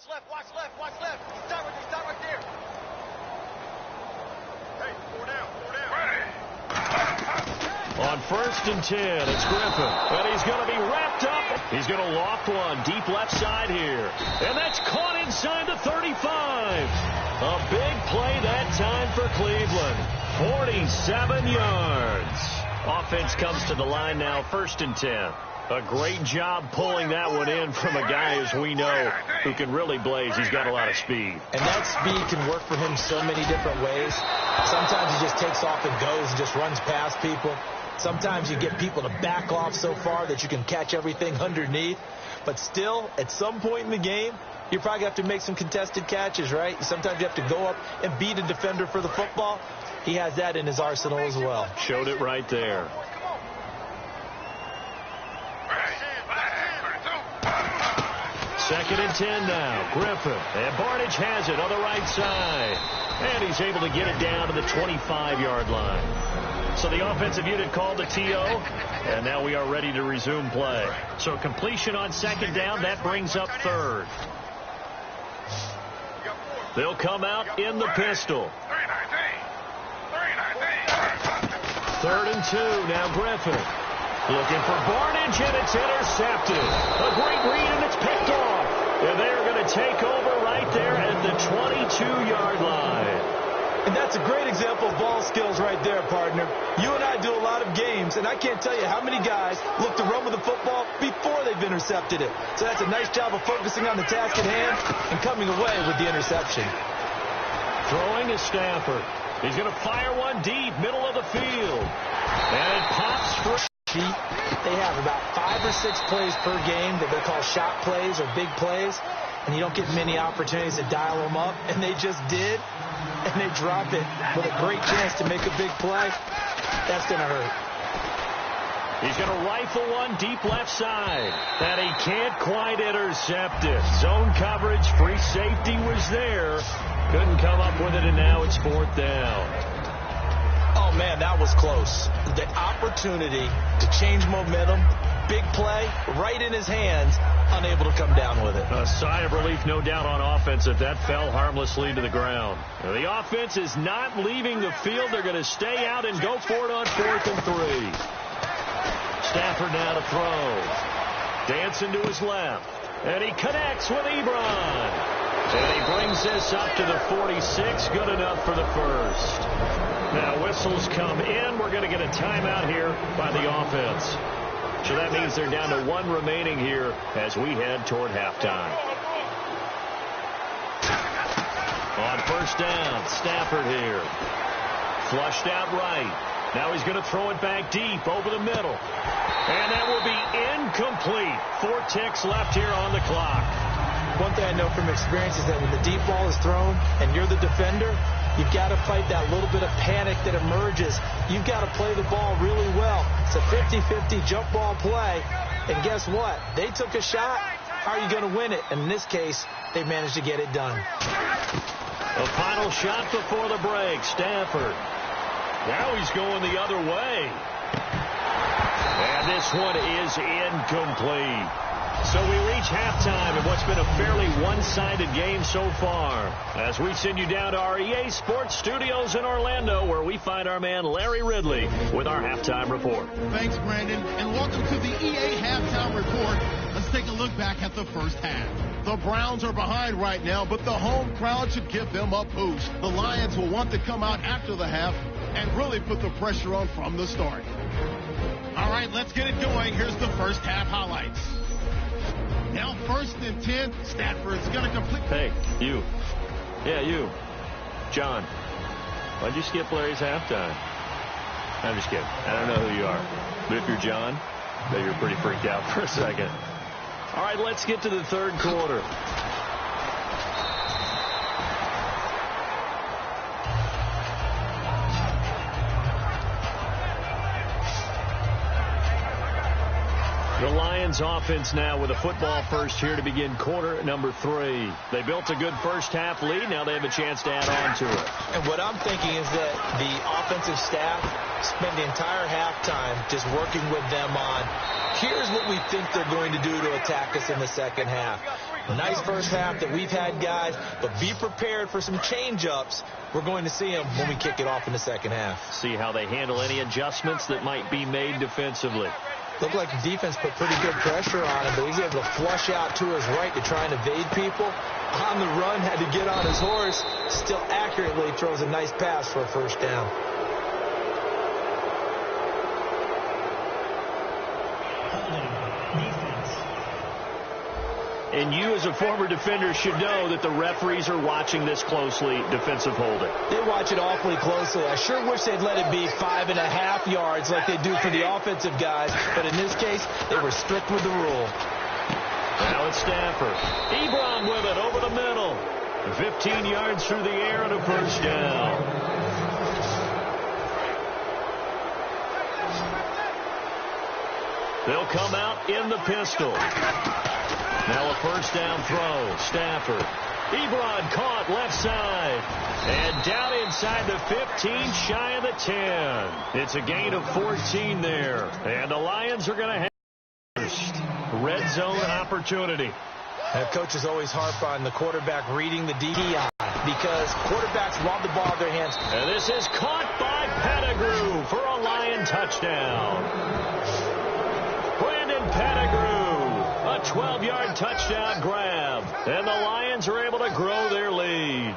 Watch left. Stop right there. Hey, 4 down. On 1st and 10, it's Griffin. And he's going to be wrapped up. He's going to loft one deep left side here. And that's caught inside the 35. A big play that time for Cleveland. 47 yards. Offense comes to the line now, 1st and 10. A great job pulling that one in from a guy, as we know, who can really blaze. He's got a lot of speed. And that speed can work for him so many different ways. Sometimes he just takes off and goes and just runs past people. Sometimes you get people to back off so far that you can catch everything underneath. But still, at some point in the game, you probably have to make some contested catches, right? Sometimes you have to go up and beat a defender for the football. He has that in his arsenal as well. Showed it right there. Second and 10 now. Griffin. And Barnidge has it on the right side. And he's able to get it down to the 25-yard line. So the offensive unit called the TO. And now we are ready to resume play. So completion on 2nd down. That brings up 3rd. They'll come out in the pistol. 3rd and 2. Now Griffin. Looking for Barnidge, and it's intercepted. A great read, and it's picked off. And they're going to take over right there at the 22-yard line. And that's a great example of ball skills right there, partner. You and I do a lot of games, and I can't tell you how many guys look to run with the football before they've intercepted it. So that's a nice job of focusing on the task at hand and coming away with the interception. Throwing is Stafford. He's going to fire one deep, middle of the field. And it pops for... They have about 5 or 6 plays per game that they call shot plays or big plays, and you don't get many opportunities to dial them up, and they just did, and they drop it with a great chance to make a big play. That's going to hurt. He's going to rifle one deep left side, and he can't quite intercept it. Zone coverage, free safety was there. Couldn't come up with it, and now it's 4th down. Oh, man, that was close. The opportunity to change momentum, big play, right in his hands, unable to come down with it. A sigh of relief, no doubt, on offense if that fell harmlessly to the ground. The offense is not leaving the field. They're going to stay out and go for it on 4th and 3. Stafford now to throw. Dancing to his left. And he connects with Ebron. And he brings this up to the 46. Good enough for the first. Now whistles come in. We're going to get a timeout here by the offense. So that means they're down to 1 remaining here as we head toward halftime. On 1st down, Stafford here. Flushed out right. Now he's going to throw it back deep over the middle. And that will be incomplete. 4 ticks left here on the clock. One thing I know from experience is that when the deep ball is thrown and you're the defender, you've got to fight that little bit of panic that emerges. You've got to play the ball really well. It's a 50-50 jump ball play. And guess what? They took a shot. How are you going to win it? And in this case, they managed to get it done. A final shot before the break. Stafford. Now he's going the other way. And this one is incomplete. So we reach halftime in what's been a fairly one-sided game so far. As we send you down to our EA Sports Studios in Orlando, where we find our man Larry Ridley with our halftime report. Thanks, Brandon, and welcome to the EA Halftime Report. Let's take a look back at the first half. The Browns are behind right now, but the home crowd should give them a boost. The Lions will want to come out after the half and really put the pressure on from the start. All right, let's get it going. Here's the first half highlights. Now 1st and 10, Stafford's going to complete. Hey, you. Yeah, you. John, why'd you skip Larry's halftime? I'm just kidding. I don't know who you are. But if you're John, then you're pretty freaked out for a second. All right, let's get to the 3rd quarter. The Lions offense now with a football first here to begin quarter number 3. They built a good first half lead. Now they have a chance to add on to it. And what I'm thinking is that the offensive staff spent the entire halftime just working with them on, here's what we think they're going to do to attack us in the second half. Nice first half that we've had, guys, but be prepared for some change-ups. We're going to see them when we kick it off in the second half. See how they handle any adjustments that might be made defensively. Looked like the defense put pretty good pressure on him, but he's able to flush out to his right to try and evade people. On the run, had to get on his horse. Still accurately throws a nice pass for a first down. And you, as a former defender, should know that the referees are watching this closely, defensive holding. They watch it awfully closely. I sure wish they'd let it be 5.5 yards like they do for the offensive guys, but in this case, they were strict with the rule. Now it's Stafford. Ebron with it over the middle. 15 yards through the air and a first down. They'll come out in the pistol. Now a first down throw. Stafford. Ebron caught left side. And down inside the 15, shy of the 10. It's a gain of 14 there. And the Lions are going to have first red zone opportunity. Now, coaches always harp on the quarterback reading the DDI because quarterbacks want the ball in their hands. And this is caught by Pettigrew for a Lion touchdown. Brandon Pettigrew. A 12-yard touchdown grab. And the Lions are able to grow their lead.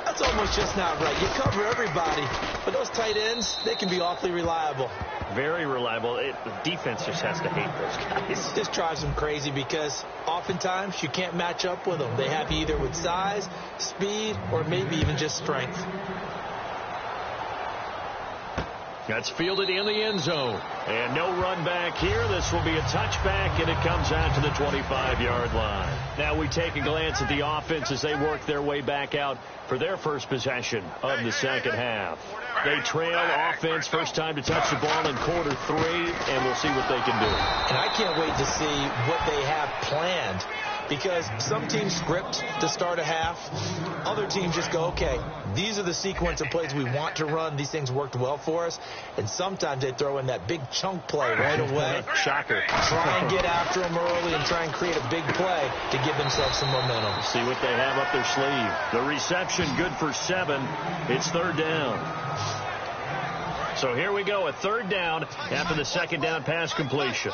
That's almost just not right. You cover everybody, but those tight ends, they can be awfully reliable. Very reliable. The defense just has to hate those guys. This drives them crazy because oftentimes you can't match up with them. They have you either with size, speed, or maybe even just strength. That's fielded in the end zone. And no run back here. This will be a touchback, and it comes out to the 25-yard line. Now we take a glance at the offense as they work their way back out for their first possession of the second half. They trail offense, first time to touch the ball in quarter 3, and we'll see what they can do. And I can't wait to see what they have planned, because some teams script to start a half. Other teams just go, okay, these are the sequence of plays we want to run. These things worked well for us. And sometimes they throw in that big chunk play right away. Shocker. Try and get after them early and try and create a big play to give themselves some momentum. See what they have up their sleeve. The reception good for 7. It's third down. So here we go, a third down after the second down pass completion.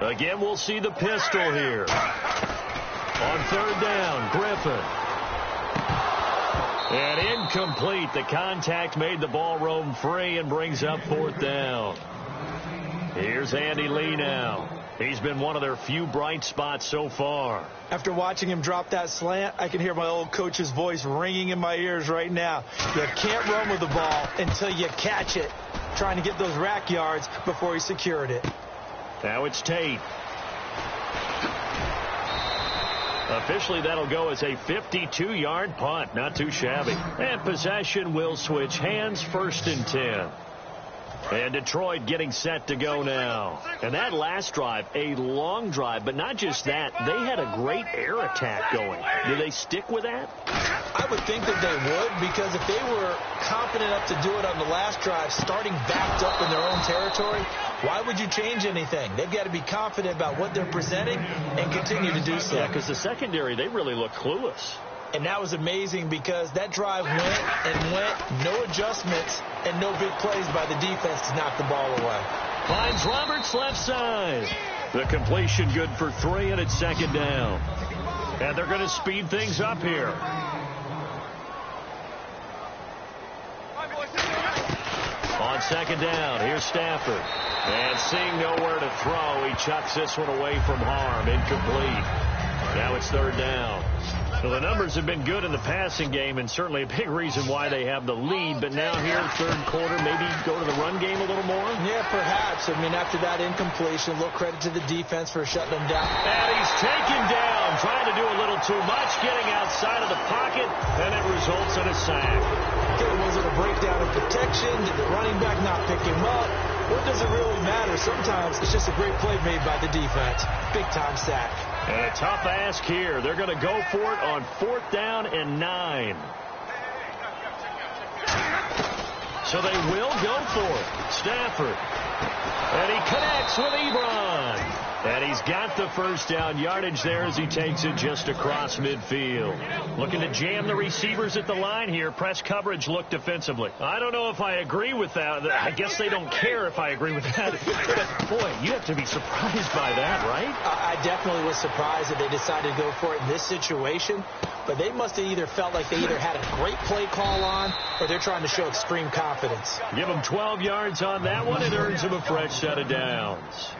Again, we'll see the pistol here. On third down, Griffin. And incomplete. The contact made the ball roam free and brings up fourth down. Here's Andy Lee now. He's been one of their few bright spots so far. After watching him drop that slant, I can hear my old coach's voice ringing in my ears right now. You can't run with the ball until you catch it. Trying to get those rack yards before he secured it. Now it's Tate. Officially, that'll go as a 52-yard punt. Not too shabby. And possession will switch hands, first and 10. And Detroit getting set to go now. And that last drive, a long drive, but not just that. They had a great air attack going. Do they stick with that? I would think that they would, because if they were confident enough to do it on the last drive, starting backed up in their own territory, why would you change anything? They've got to be confident about what they're presenting and continue to do so. Yeah, because the secondary, they really look clueless. And that was amazing because that drive went and went, no adjustments, and no big plays by the defense to knock the ball away. Finds Roberts left side. The completion good for 3, and it's second down. And they're going to speed things up here. On second down, here's Stafford. And seeing nowhere to throw, he chucks this one away from harm. Incomplete. Now it's third down. Well, the numbers have been good in the passing game, and certainly a big reason why they have the lead. But now here, third quarter, maybe go to the run game a little more? Yeah, perhaps. I mean, after that incompletion, a little credit to the defense for shutting them down. And he's taken down, trying to do a little too much, getting outside of the pocket, and it results in a sack. Okay, was it a breakdown of protection? Did the running back not pick him up? What does it really matter? Sometimes it's just a great play made by the defense. Big-time sack. And a tough ask here. They're going to go for it on fourth down and 9. So they will go for it. Stafford. And he connects with Ebron. And he's got the first down yardage there as he takes it just across midfield. Looking to jam the receivers at the line here. Press coverage look defensively. I don't know if I agree with that. I guess they don't care if I agree with that. But, boy, you have to be surprised by that, right? I definitely was surprised that they decided to go for it in this situation. But they must have either felt like they either had a great play call on or they're trying to show extreme confidence. Give them 12 yards on that one. It earns them a fresh set of downs.